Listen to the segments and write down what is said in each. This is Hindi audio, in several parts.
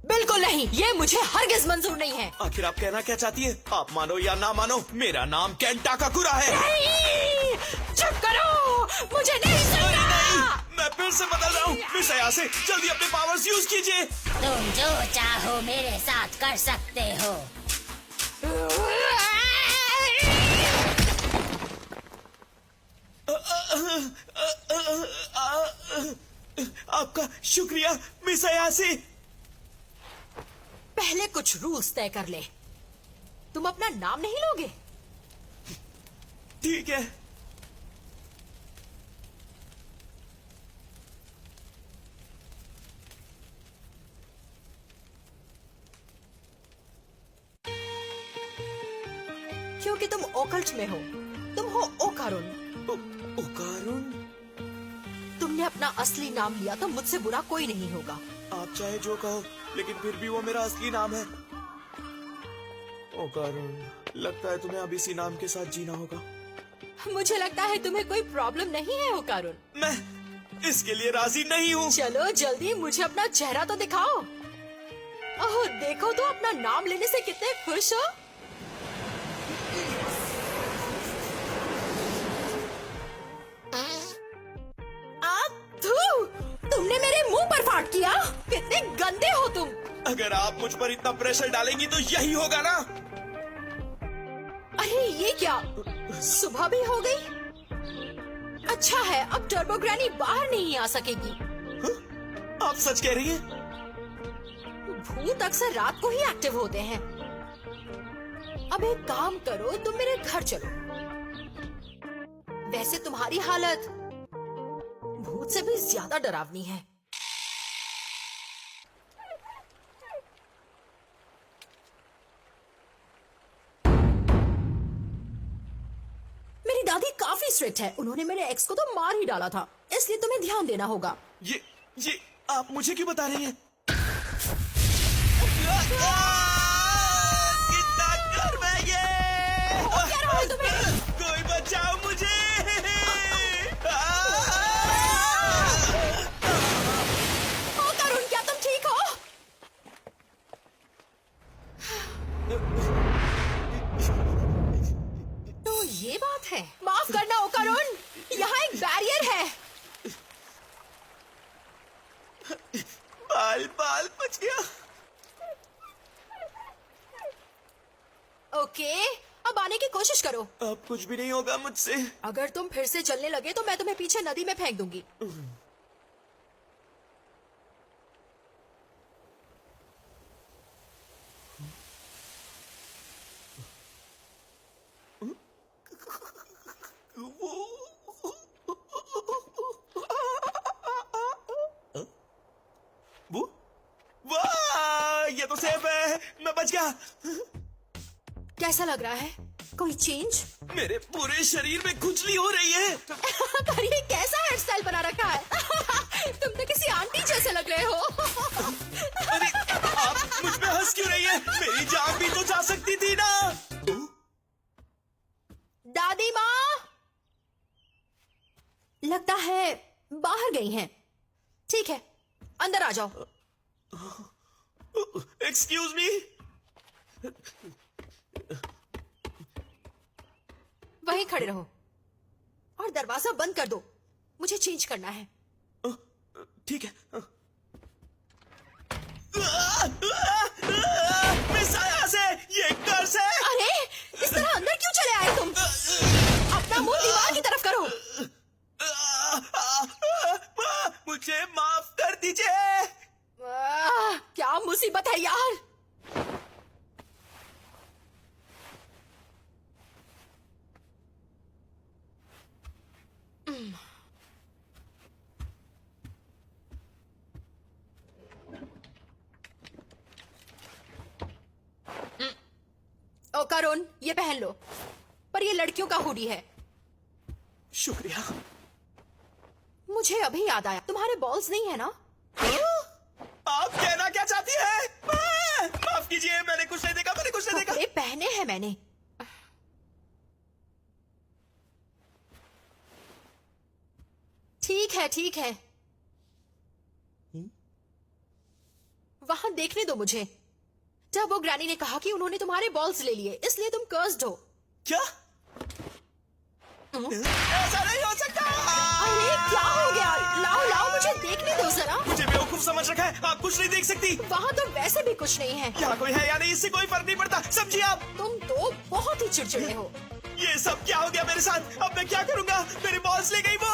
बिल्कुल नहीं, ये मुझे हरगिज मंजूर नहीं है। आखिर आप कहना क्या चाहती है? आप मानो या ना मानो, मेरा नाम केन टाकाकुरा है। नहीं, चुप करो, मुझे नहीं सुनना। नहीं, मैं फिर से बदल रहा हूँ। मिस अयासे, जल्दी अपने पावर्स यूज कीजिए। तुम जो चाहो मेरे साथ कर सकते हो। आपका शुक्रिया मिस अयासे। पहले कुछ रूल्स तय कर ले। तुम अपना नाम नहीं लोगे? ठीक है। क्योंकि तुम ओकल्ट में हो। तुम हो ओकारुन। ओकारुन? तुमने अपना असली नाम लिया तो मुझसे बुरा कोई नहीं होगा। आप चाहे जो कहो, लेकिन फिर भी वो मेरा असली नाम है। ओकारुन, लगता है तुम्हें अब इसी नाम के साथ जीना होगा। मुझे लगता है तुम्हें कोई प्रॉब्लम नहीं है ओकारुन। मैं इसके लिए राजी नहीं हूँ। चलो जल्दी मुझे अपना चेहरा तो दिखाओ। ओह देखो तो अपना नाम लेने से कितने खुश हो। तुमने मेरे मुंह पर फाड़ किया। कितने गंदे हो तुम। अगर आप मुझ पर इतना प्रेशर डालेंगी तो यही होगा ना। अरे ये क्या, सुबह भी हो गई। अच्छा है, अब टर्बो ग्रैनी बाहर नहीं आ सकेगी। आप सच कह रही हैं? भूत अक्सर रात को ही एक्टिव होते हैं। अब एक काम करो, तुम मेरे घर चलो। वैसे तुम्हारी हालत भूत से भी ज्यादा डरावनी है। मेरी दादी काफी स्ट्रिक्ट है। उन्होंने मेरे एक्स को तो मार ही डाला था, इसलिए तुम्हें ध्यान देना होगा। ये आप मुझे क्यों बता रही हैं? कितना गर्म है ये! क्या रहा है तुम्हें? कोई बचाओ मुझे! ओकारुन, क्या तुम ठीक हो? तो ये बात है। माफ करना ओकारुन, यहाँ एक बैरियर है। बाल बच गया। ओके, अब आने की कोशिश करो। अब कुछ भी नहीं होगा मुझसे। अगर तुम फिर से चलने लगे तो मैं तुम्हें पीछे नदी में फेंक दूंगी। वाह, ये तो सेफ है। मैं बच गया। कैसा लग रहा है? कोई चेंज? मेरे पूरे शरीर में खुजली हो रही है। पर ये कैसा हेयर स्टाइल बना रखा है? तुम तो किसी आंटी जैसे लग रहे हो। अरे आप मुझ पे हंस क्यों रही है? मेरी जान भी तो जा सकती थी ना। दादी माँ लगता है बाहर गई हैं। ठीक है, अंदर आ जाओ। Excuse me. वहीं खड़े रहो और दरवाजा बंद कर दो। मुझे चेंज करना है। ठीक है। मिस अयासे, ये कर्स है। अरे इस तरह अंदर क्यों चले आए तुम? अपना मुंह दीवार की तरफ करो। मुझे माफ कर दीजिए। क्या मुसीबत है यार। ओकारुन, ये पहन लो। पर ये लड़कियों का हुडी है। शुक्रिया। मुझे अभी याद आया, तुम्हारे बॉल्स नहीं है ना? आप कहना क्या चाहती हैं? माफ कीजिए, मैंने कुछ नहीं देखा, मैंने कुछ नहीं देखा। कपड़े पहने हैं मैंने। ठीक है, ठीक है। वहां देखने दो मुझे। टर्बो ग्रैनी ने कहा कि उन्होंने तुम्हारे बॉल्स ले लिए, इसलिए तुम कर्स्ड हो। क्या? ऐसा नहीं हो सकता। अरे क्या हो गया? लाओ लाओ मुझे देखने दो जरा। मुझे बेवकूफ समझ रखा है, आप कुछ नहीं देख सकती। वहाँ तो वैसे भी कुछ नहीं है। यहाँ कोई है या नहीं इससे कोई फर्क नहीं पड़ता, समझिए आप। तुम तो बहुत ही चिड़चिड़े हो। ये सब क्या हो गया मेरे साथ? अब मैं क्या करूँगा? मेरे बॉस ले गई वो।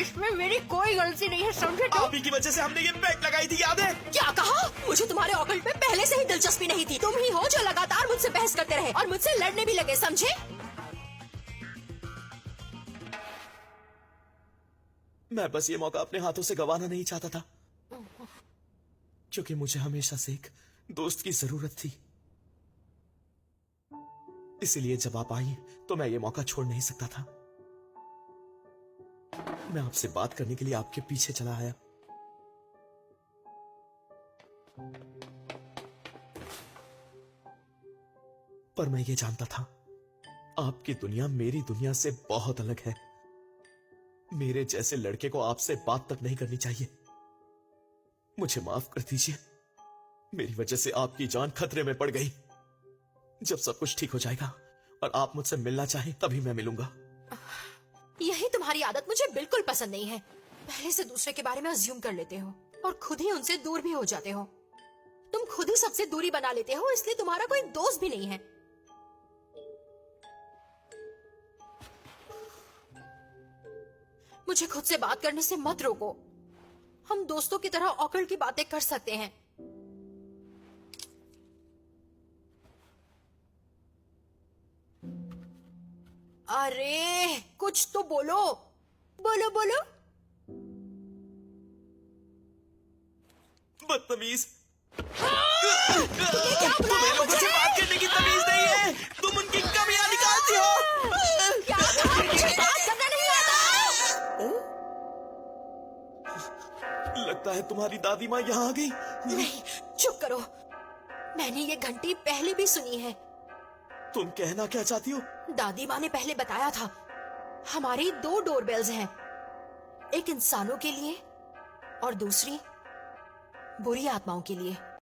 इसमें मेरी कोई गलती नहीं है, समझे तुम? आप ही की वजह से हमने ये बैग लगाई थी, याद है? क्या कहा? मुझे तुम्हारे ऑकल्ट में पहले से ही दिलचस्पी नहीं थी। तुम ही हो जो लगातार मुझसे बहस करते रहे और मुझसे लड़ने भी लगे, समझे? मैं बस ये मौका अपने हाथों से गंवाना नहीं चाहता था, क्योंकि मुझे हमेशा से एक दोस्त की जरूरत थी। इसीलिए जब आप आई तो मैं ये मौका छोड़ नहीं सकता था। मैं आपसे बात करने के लिए आपके पीछे चला आया। पर मैं ये जानता था आपकी दुनिया मेरी दुनिया से बहुत अलग है। मेरे जैसे लड़के को आपसे बात तक नहीं करनी चाहिए। मुझे माफ कर दीजिए, मेरी वजह से आपकी जान खतरे में पड़ गई। जब सब कुछ ठीक हो जाएगा और आप मुझसे मिलना चाहें तभी मैं मिलूंगा। यही तुम्हारी आदत मुझे बिल्कुल पसंद नहीं है। पहले से दूसरे के बारे में अज्यूम कर लेते हो और खुद ही उनसे दूर भी हो जाते हो। तुम खुद ही सबसे दूरी बना लेते हो, इसलिए तुम्हारा कोई दोस्त भी नहीं है। मुझे खुद से बात करने से मत रोको। हम दोस्तों की तरह ऑकल्ट की बातें कर सकते हैं। अरे कुछ तो बोलो, बोलो बोलो। बदतमीज। तुम्हें लोगों से बात करने की तमीज नहीं है। तुम उनकी कमियां निकालती हो। क्या कहा? मुझे बात करना नहीं आता। लगता है तुम्हारी दादी माँ यहाँ आ गई। नहीं, चुप करो। मैंने ये घंटी पहले भी सुनी है। तुम कहना क्या चाहती हो? दादी माँ ने पहले बताया था, हमारी 2 डोरबेल्स हैं, एक इंसानों के लिए और दूसरी बुरी आत्माओं के लिए।